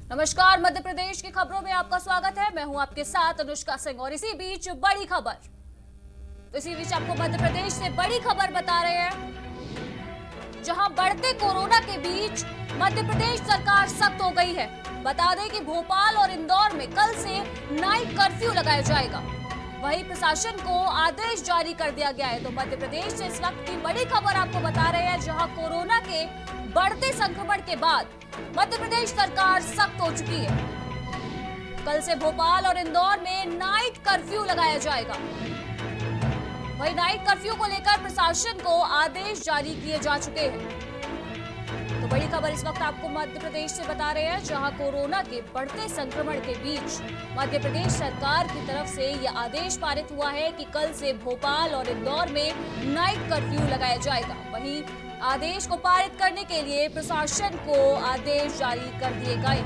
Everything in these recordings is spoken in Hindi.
नमस्कार, मध्य प्रदेश की खबरों में आपका स्वागत है। मैं हूं आपके साथ अनुष्का सिंह और इसी बीच बड़ी खबर। तो इसी बीच आपको मध्य प्रदेश से बड़ी खबर बता रहे हैं, जहां बढ़ते कोरोना के बीच मध्य प्रदेश सरकार सख्त हो गई है। बता दें कि भोपाल और इंदौर में कल से नाइट कर्फ्यू लगाया जाएगा। वहीं प्रशासन को आदेश जारी कर दिया गया है। तो मध्य प्रदेश से इस वक्त की बड़ी खबर आपको बता रहे हैं, जहां कोरोना के बढ़ते संक्रमण के बाद मध्य प्रदेश सरकार सख्त हो चुकी है। कल से भोपाल और इंदौर में नाइट कर्फ्यू लगाया जाएगा। वहीं नाइट कर्फ्यू को लेकर प्रशासन को आदेश जारी किए जा चुके हैं। तो बड़ी खबर इस वक्त आपको मध्य प्रदेश से बता रहे हैं, जहां कोरोना के बढ़ते संक्रमण के बीच मध्य प्रदेश सरकार की तरफ से यह आदेश पारित हुआ है कि कल से भोपाल और इंदौर में नाइट कर्फ्यू लगाया जाएगा। वहीं आदेश को पारित करने के लिए प्रशासन को आदेश जारी कर दिए गए।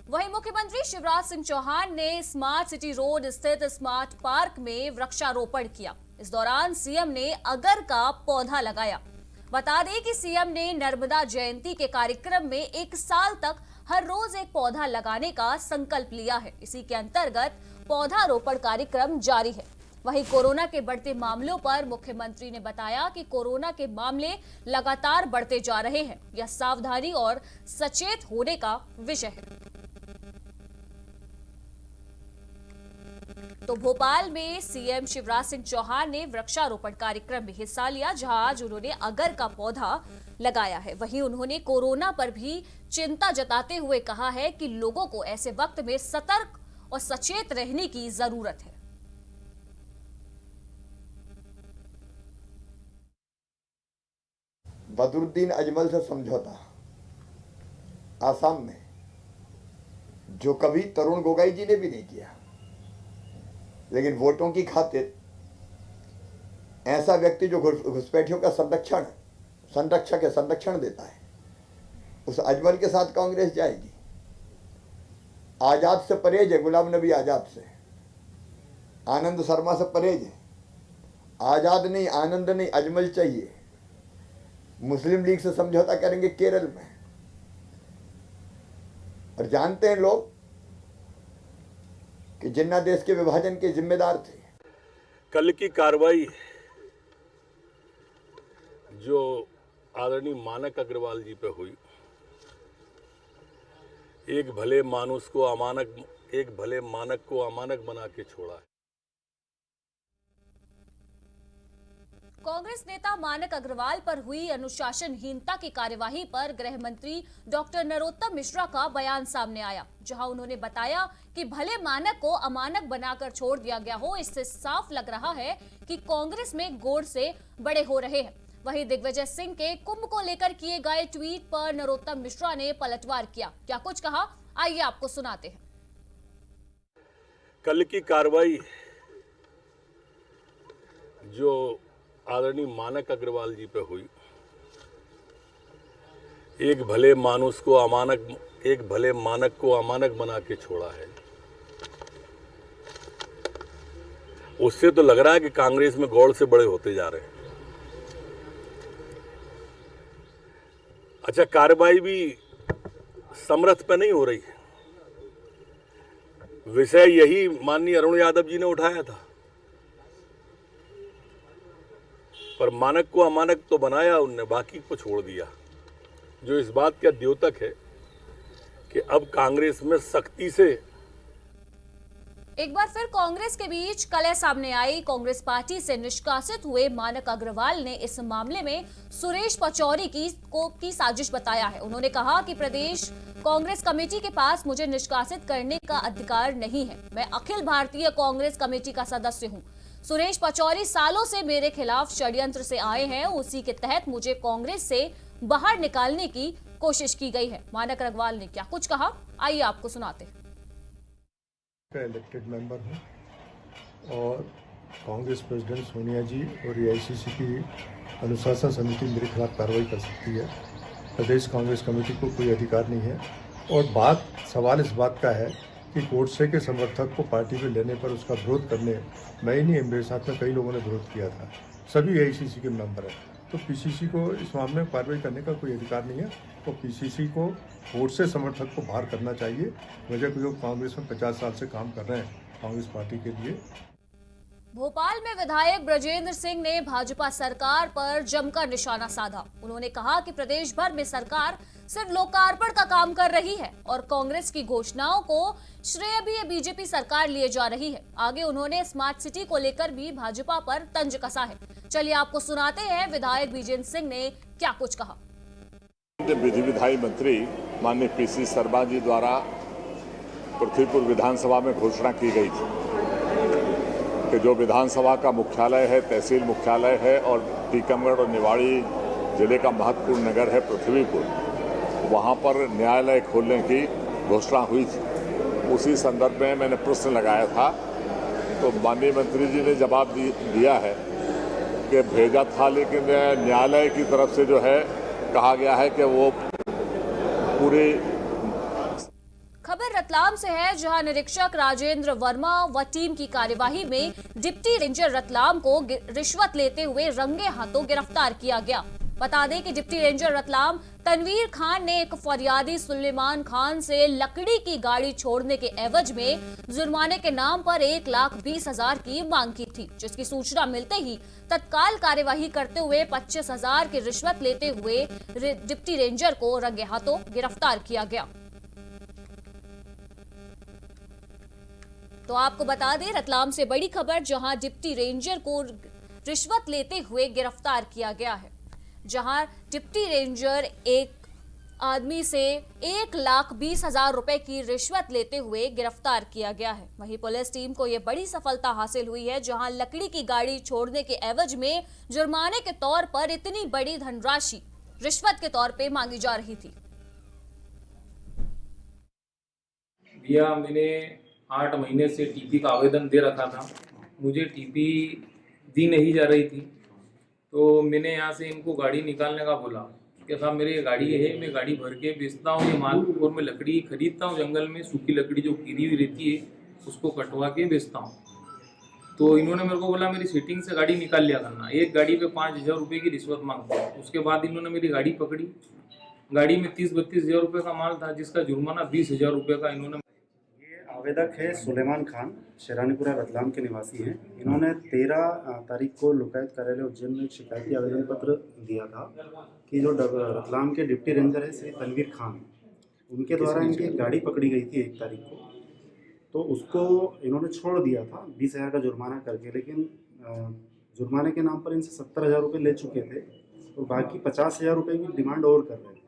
वहीं मुख्यमंत्री शिवराज सिंह चौहान ने स्मार्ट सिटी रोड स्थित स्मार्ट पार्क में वृक्षारोपण किया। इस दौरान सीएम ने अगर का पौधा लगाया। बता दें कि सीएम ने नर्मदा जयंती के कार्यक्रम में 1 साल तक हर रोज एक पौधा लगाने का संकल्प लिया है। इसी के अंतर्गत पौधारोपण कार्यक्रम जारी है। वहीं कोरोना के बढ़ते मामलों पर मुख्यमंत्री ने बताया कि कोरोना के मामले लगातार बढ़ते जा रहे हैं। यह सावधानी और सचेत होने का विषय है। तो भोपाल में सीएम शिवराज सिंह चौहान ने वृक्षारोपण कार्यक्रम में हिस्सा लिया, जहां आज उन्होंने अगर का पौधा लगाया है। वहीं उन्होंने कोरोना पर भी चिंता जताते हुए कहा है कि लोगों को ऐसे वक्त में सतर्क और सचेत रहने की जरूरत है। बदरुद्दीन अजमल से समझौता आसाम में, जो कभी तरुण गोगोई जी ने भी नहीं किया, लेकिन वोटों की खातिर ऐसा व्यक्ति जो घुसपैठियों का संरक्षण देता है, उस अजमल के साथ कांग्रेस जाएगी। आजाद से परहेज है, गुलाम नबी आजाद से। आनंद शर्मा से परहेज है। आजाद नहीं, आनंद नहीं, अजमल चाहिए। मुस्लिम लीग से समझौता करेंगे केरल में। और जानते हैं लोग कि जिन्ना देश के विभाजन के जिम्मेदार थे। कल की कार्रवाई जो आदरणीय मानक अग्रवाल जी पे हुई, एक भले मानक को अमानक बना के छोड़ा है। कांग्रेस नेता मानक अग्रवाल पर हुई अनुशासनहीनता की कार्यवाही पर गृह मंत्री डॉक्टर नरोत्तम मिश्रा का बयान सामने आया, जहां उन्होंने बताया कि भले मानक को अमानक बनाकर छोड़ दिया गया हो, इससे साफ लग रहा है कि कांग्रेस में गोड़ से बड़े हो रहे हैं। वहीं दिग्विजय सिंह के कुंभ को लेकर किए गए ट्वीट पर नरोत्तम मिश्रा ने पलटवार किया। क्या कुछ कहा, आइए आपको सुनाते हैं। कल की कार्रवाई जो आदरणीय मानक अग्रवाल जी पे हुई, एक भले मानक को अमानक बना के छोड़ा है, उससे तो लग रहा है कि कांग्रेस में गौड़ से बड़े होते जा रहे हैं। अच्छा, कार्रवाई भी समरथ पे नहीं हो रही है। विषय यही माननीय अरुण यादव जी ने उठाया था, पर मानक को अमानक तो बनाया उनने, बाकी को छोड़ दिया, जो इस बात का द्योतक है कि अब कांग्रेस में सख्ती से एक बार फिर कांग्रेस के बीच कलह सामने आई। कांग्रेस पार्टी से निष्कासित हुए मानक अग्रवाल ने इस मामले में सुरेश पचौरी की साजिश बताया है। उन्होंने कहा कि प्रदेश कांग्रेस कमेटी के पास मुझे निष्कासित करने का अधिकार नहीं है। मैं अखिल भारतीय कांग्रेस कमेटी का सदस्य हूं। सुरेश पचौरी सालों से मेरे खिलाफ षड्यंत्र से आए हैं, उसी के तहत मुझे कांग्रेस से बाहर निकालने की कोशिश की गई है। मानक अग्रवाल ने क्या कुछ कहा, आइए आपको सुनाते हैं। इलेक्टेड मेंबर हूँ और कांग्रेस प्रेसिडेंट सोनिया जी और एआईसीसी की अनुशासन समिति मेरे खिलाफ कार्रवाई कर सकती है। प्रदेश कांग्रेस कमेटी को कोई अधिकार नहीं है। और सवाल इस बात का है कि गोडसे के समर्थक को पार्टी में लेने पर उसका विरोध करने, मैं ही नहीं, मेरे साथ में कई लोगों ने विरोध किया था। सभी एआईसीसी के मेंबर हैं। तो पीसीसी को इस मामले में कार्रवाई करने का कोई अधिकार नहीं है। तो पीसीसी को वोट से समर्थक को बाहर करना चाहिए। वजह कि जो कांग्रेस में 50 साल से काम कर रहे हैं कांग्रेस पार्टी के लिए। भोपाल में विधायक ब्रजेंद्र सिंह ने भाजपा सरकार पर जमकर निशाना साधा। उन्होंने कहा कि प्रदेश भर में सरकार सिर्फ लोकार्पण का काम कर रही है और कांग्रेस की घोषणाओं को श्रेय भी बीजेपी सरकार लिए जा रही है। आगे उन्होंने स्मार्ट सिटी को लेकर भी भाजपा पर तंज कसा है। चलिए आपको सुनाते हैं विधायक ब्रजेंद्र सिंह ने क्या कुछ कहा। विधि विधायी मंत्री माननीय पीसी शर्मा जी द्वारा पृथ्वीपुर विधानसभा में घोषणा की गई थी कि जो विधानसभा का मुख्यालय है, तहसील मुख्यालय है और टीकमगढ़ और निवाड़ी जिले का महत्वपूर्ण नगर है पृथ्वीपुर, वहाँ पर न्यायालय खोलने की घोषणा हुई थी। उसी संदर्भ में मैंने प्रश्न लगाया था, तो माननीय मंत्री जी ने जवाब दिया है कि भेजा था, लेकिन न्यायालय की तरफ से जो है कहा गया है कि वो पूरी। खबर रतलाम से है, जहां निरीक्षक राजेंद्र वर्मा व टीम की कार्यवाही में डिप्टी रेंजर रतलाम को रिश्वत लेते हुए रंगे हाथों गिरफ्तार किया गया। बता दें कि डिप्टी रेंजर रतलाम तनवीर खान ने एक फरियादी सुलेमान खान से लकड़ी की गाड़ी छोड़ने के एवज में जुर्माने के नाम पर 1,20,000 की मांग की थी, जिसकी सूचना मिलते ही तत्काल कार्यवाही करते हुए 25,000 की रिश्वत लेते हुए डिप्टी रेंजर को रंगे हाथों गिरफ्तार किया गया। तो आपको बता दें रतलाम से बड़ी खबर, जहां डिप्टी रेंजर को रिश्वत लेते हुए गिरफ्तार किया गया है। जहां डिप्टी रेंजर एक आदमी से 1,20,000 रुपए की रिश्वत लेते हुए गिरफ्तार किया गया है। वहीं पुलिस टीम को यह बड़ी सफलता हासिल हुई है, जहां लकड़ी की गाड़ी छोड़ने के एवज में जुर्माने के तौर पर इतनी बड़ी धनराशि रिश्वत के तौर पे मांगी जा रही थी। भैया मैंने 8 महीने से टीपी का आवेदन दे रखा था, मुझे टीपी दी नहीं जा रही थी। तो मैंने यहाँ से इनको गाड़ी निकालने का बोला कि साहब मेरी गाड़ी है, मैं गाड़ी भर के बेचता हूँ ये माल, और मैं लकड़ी खरीदता हूँ जंगल में, सूखी लकड़ी जो गिरी हुई रहती है उसको कटवा के बेचता हूँ। तो इन्होंने मेरे को बोला मेरी सीटिंग से गाड़ी निकाल लिया करना। एक गाड़ी पे 5,000 रुपये की रिश्वत मांगता है। उसके बाद इन्होंने मेरी गाड़ी पकड़ी, गाड़ी में 30-32,000 रुपये का माल था, जिसका जुर्माना 20,000 रुपये का इन्होंने। आवेदक है सुलेमान खान, शेरानीपुरा रतलाम के निवासी हैं। इन्होंने 13 तारीख को लोकायुक्त कार्यालय उज्जैन में एक शिकायती आवेदन पत्र दिया था कि जो रतलाम के डिप्टी रेंजर है श्री तनवीर खान, उनके द्वारा इनकी एक गाड़ी पकड़ी गई थी 1 तारीख को, तो उसको इन्होंने छोड़ दिया था 20,000 का जुर्माना करके। लेकिन जुर्माने के नाम पर इनसे 70,000 रुपये ले चुके थे और बाकी 50,000 रुपये की डिमांड और कर रहे थे।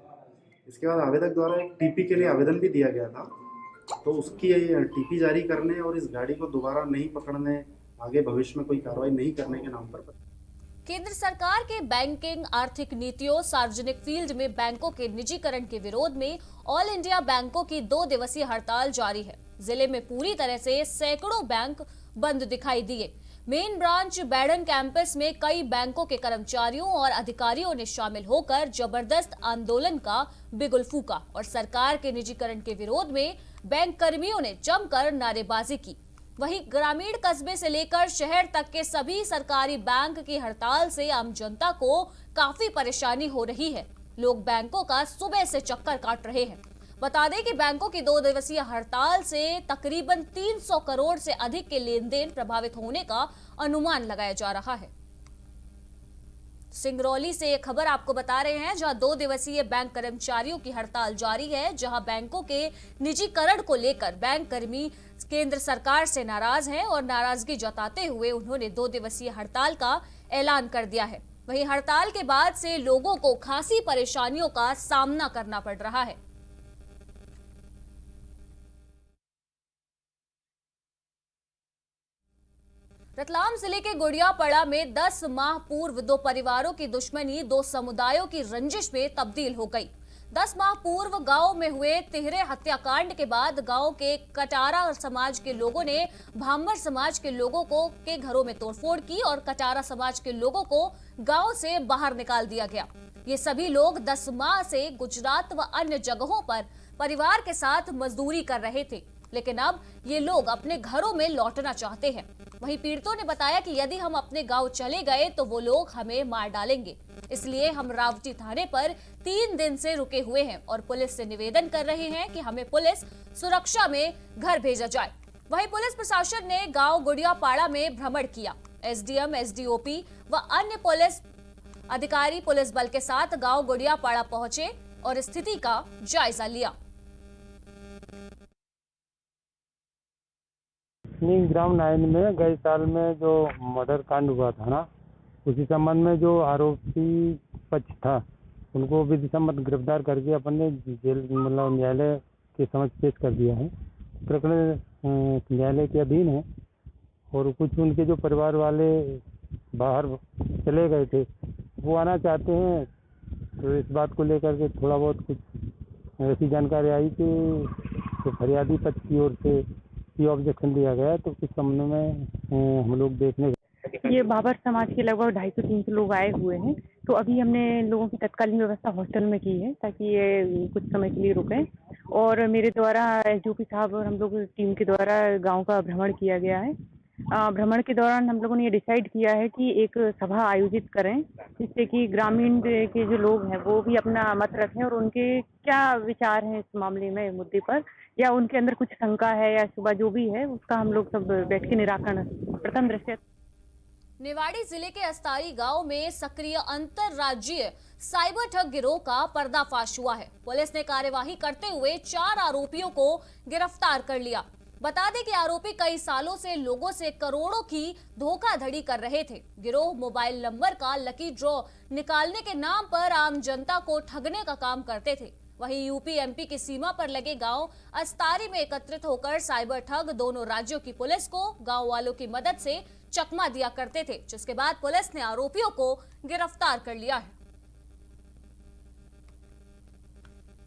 इसके बाद आवेदक द्वारा एक टीपी के लिए आवेदन भी दिया गया था, तो उसकी टीपी जारी करने और इस गाड़ी को दोबारा नहीं पकड़ने, आगे भविष्य में कोई कार्रवाई नहीं करने के नाम पर। केंद्र सरकार के बैंकिंग आर्थिक नीतियों, सार्वजनिक फील्ड में बैंकों के निजीकरण के विरोध में ऑल इंडिया बैंकों की 2 दिवसीय हड़ताल जारी है। जिले में पूरी तरह से सैकड़ों बैंक बंद दिखाई दिए। मेन ब्रांच बैडन कैंपस में कई बैंकों के कर्मचारियों और अधिकारियों ने शामिल होकर जबरदस्त आंदोलन का बिगुल फूका और सरकार के निजीकरण के विरोध में बैंक कर्मियों ने जमकर नारेबाजी की। वहीं ग्रामीण कस्बे से लेकर शहर तक के सभी सरकारी बैंक की हड़ताल से आम जनता को काफी परेशानी हो रही है। लोग बैंकों का सुबह से चक्कर काट रहे हैं। बता दें कि बैंकों की 2 दिवसीय हड़ताल से तकरीबन 300 करोड़ से अधिक के लेन देन प्रभावित होने का अनुमान लगाया जा रहा है। सिंगरौली से एक खबर आपको बता रहे हैं, जहां 2 दिवसीय बैंक कर्मचारियों की हड़ताल जारी है। जहां बैंकों के निजीकरण को लेकर बैंक कर्मी केंद्र सरकार से नाराज हैं और नाराजगी जताते हुए उन्होंने 2 दिवसीय हड़ताल का ऐलान कर दिया है। वहीं हड़ताल के बाद से लोगों को खासी परेशानियों का सामना करना पड़ रहा है। रतलाम जिले के गुड़ियापड़ा में 10 माह पूर्व 2 परिवारों की दुश्मनी 2 समुदायों की रंजिश में तब्दील हो गई। 10 माह पूर्व गांव में हुए तिहरे हत्याकांड के बाद गांव के कटारा समाज के लोगों ने भामर समाज के लोगों के घरों में तोड़फोड़ की और कटारा समाज के लोगों को गांव से बाहर निकाल दिया गया। ये सभी लोग 10 माह से गुजरात व अन्य जगहों पर परिवार के साथ मजदूरी कर रहे थे, लेकिन अब ये लोग अपने घरों में लौटना चाहते हैं। वहीं पीड़ितों ने बताया कि यदि हम अपने गांव चले गए तो वो लोग हमें मार डालेंगे। इसलिए हम रावटी थाने पर 3 दिन से रुके हुए हैं और पुलिस से निवेदन कर रहे हैं कि हमें पुलिस सुरक्षा में घर भेजा जाए। वहीं पुलिस प्रशासन ने गांव गुड़ियापाड़ा में भ्रमण किया। एसडीएम, एसडीओपी व अन्य पुलिस अधिकारी पुलिस बल के साथ गांव गुड़ियापाड़ा पहुंचे और स्थिति का जायजा लिया। ग्राम 9 में गए साल में जो मर्डर कांड हुआ था ना, उसी संबंध में जो आरोपी पक्ष था उनको विधि सम्मत गिरफ्तार करके अपन ने जेल मतलब न्यायालय के समक्ष पेश कर दिया है। प्रकरण न्यायालय के अधीन है और कुछ उनके जो परिवार वाले बाहर चले गए थे वो आना चाहते हैं, तो इस बात को लेकर के थोड़ा बहुत कुछ ऐसी जानकारी आई कि तो फरियादी पक्ष की ओर से ये ऑब्जेक्शन दिया गया, तो इस संबंध में हम लोग देखने ये बाबर समाज के लगभग 250-300 लोग आए हुए हैं। तो अभी हमने लोगों की तत्कालीन व्यवस्था हॉस्टल में की है ताकि ये कुछ समय के लिए रुकें। और मेरे द्वारा एसडीओपी साहब और हम लोग टीम के द्वारा गांव का भ्रमण किया गया है। भ्रमण के दौरान हम लोगों ने ये डिसाइड किया है कि एक सभा आयोजित करें जिससे कि ग्रामीण के जो लोग हैं वो भी अपना मत रखें और उनके क्या विचार हैं इस मामले में, मुद्दे पर, या उनके अंदर कुछ शंका है या सुबह जो भी है उसका हम लोग सब बैठ के निराकरण प्रथम दृष्टया। निवाड़ी जिले के अस्तारी गांव में सक्रिय अंतरराज्यीय साइबर ठग गिरोह का पर्दाफाश हुआ है। पुलिस ने कार्यवाही करते हुए 4 आरोपियों को गिरफ्तार कर लिया। बता दें कि आरोपी कई सालों से लोगों से करोड़ों की धोखाधड़ी कर रहे थे। गिरोह मोबाइल नंबर का लकी ड्रॉ निकालने के नाम पर आम जनता को ठगने का काम करते थे। वहीं यूपी एमपी की सीमा पर लगे गांव अस्तारी में एकत्रित होकर साइबर ठग दोनों राज्यों की पुलिस को गांव वालों की मदद से चकमा दिया करते थे, जिसके बाद पुलिस ने आरोपियों को गिरफ्तार कर लिया है।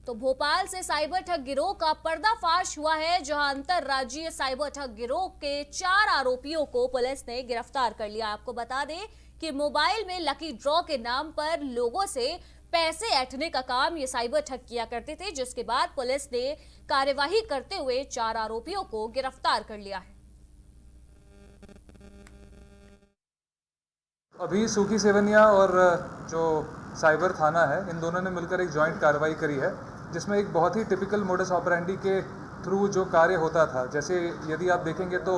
तो भोपाल से साइबर ठग गिरोह का पर्दाफाश हुआ है, जहां अंतरराज्यीय साइबर ठग गिरोह के 4 आरोपियों को पुलिस ने गिरफ्तार कर लिया। आपको बता दें कि मोबाइल में लकी ड्रॉ के नाम पर लोगों से पैसे ऐंठने का काम ये साइबर ठग किया करते थे, जिसके बाद पुलिस ने कार्यवाही करते हुए 4 आरोपियों को गिरफ्तार कर लिया है। अभी सूखी सेवनिया और जो साइबर थाना है, इन दोनों ने मिलकर एक जॉइंट कार्रवाई करी है, जिसमें एक बहुत ही टिपिकल मोडस ऑपरेंडी के थ्रू जो कार्य होता था। जैसे यदि आप देखेंगे तो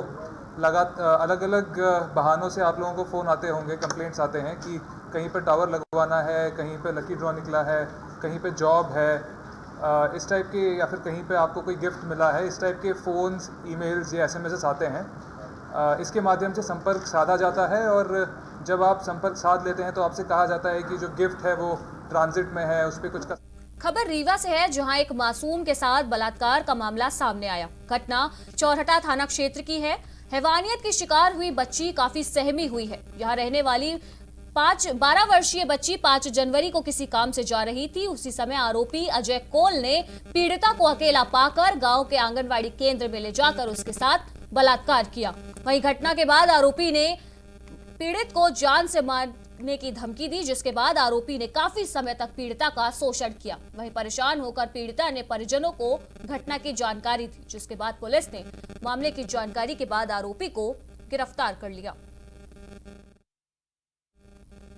अलग अलग बहानों से आप लोगों को फ़ोन आते होंगे, कंप्लेंट्स आते हैं कि कहीं पर टावर लगवाना है, कहीं पर लकी ड्रॉ निकला है, कहीं पे जॉब है, इस टाइप के, या फिर कहीं पे आपको कोई गिफ्ट मिला है, इस टाइप के फ़ोन्स, ईमेल्स या एसएमएस आते हैं। इसके माध्यम से संपर्क साधा जाता है और जब आप संपर्क साध लेते हैं तो आपसे कहा जाता है कि जो गिफ्ट है वो ट्रांजिट में है, उस पर कुछ का। खबर रीवा से है, जहां एक मासूम के साथ बलात्कार का मामला सामने आया। घटना चौरहटा थाना क्षेत्र की है। हैवानियत की शिकार हुई बच्ची काफी सहमी हुई है। यहां रहने वाली 12 वर्षीय बच्ची 5 जनवरी को किसी काम से जा रही थी। उसी समय आरोपी अजय कोल ने पीड़िता को अकेला पाकर गांव के आंगनवाड़ी केंद्र में ले जाकर उसके साथ बलात्कार किया। वहीं घटना के बाद आरोपी ने पीड़ित को जान से मारने की धमकी दी, जिसके बाद आरोपी ने काफी समय तक पीड़िता का शोषण किया। वहीं परेशान होकर पीड़िता ने परिजनों को घटना की जानकारी दी, जिसके बाद पुलिस ने मामले की जानकारी के बाद आरोपी को गिरफ्तार कर लिया।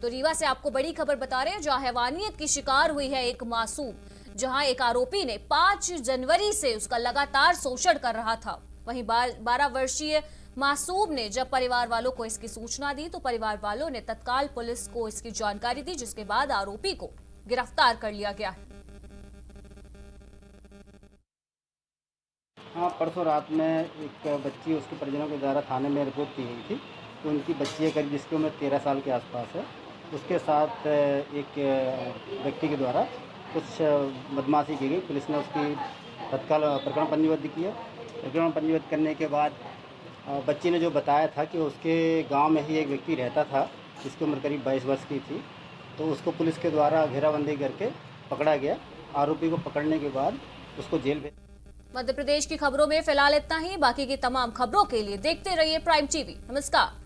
तो रीवा से आपको बड़ी खबर बता रहे हैं, जहां हैवानियत की शिकार हुई है एक मासूम, जहां एक आरोपी ने 5 जनवरी से उसका लगातार शोषण कर रहा था। वहीं 12 वर्षीय मासूम ने जब परिवार वालों को इसकी सूचना दी तो परिवार वालों ने तत्काल पुलिस को इसकी जानकारी दी, जिसके बाद आरोपी को गिरफ्तार कर लिया गया है। हाँ, परसों रात में एक बच्ची उसके परिजनों के द्वारा थाने में रिपोर्ट की गई थी। तो उनकी बच्ची है करीब, जिसकी उम्र 13 साल के आसपास है। उसके साथ एक व्यक्ति के द्वारा कुछ बदमाशी की गई। पुलिस ने उसकी तत्काल प्रकरण पंजीबद्ध किया। प्रकरण पंजीबद्ध करने के बाद बच्ची ने जो बताया था कि उसके गांव में ही एक व्यक्ति रहता था जिसकी उम्र करीब 22 वर्ष की थी, तो उसको पुलिस के द्वारा घेराबंदी करके पकड़ा गया। आरोपी को पकड़ने के बाद उसको जेल भेज। मध्य प्रदेश की खबरों में फिलहाल इतना ही। बाकी की तमाम खबरों के लिए देखते रहिए प्राइम टीवी। नमस्कार।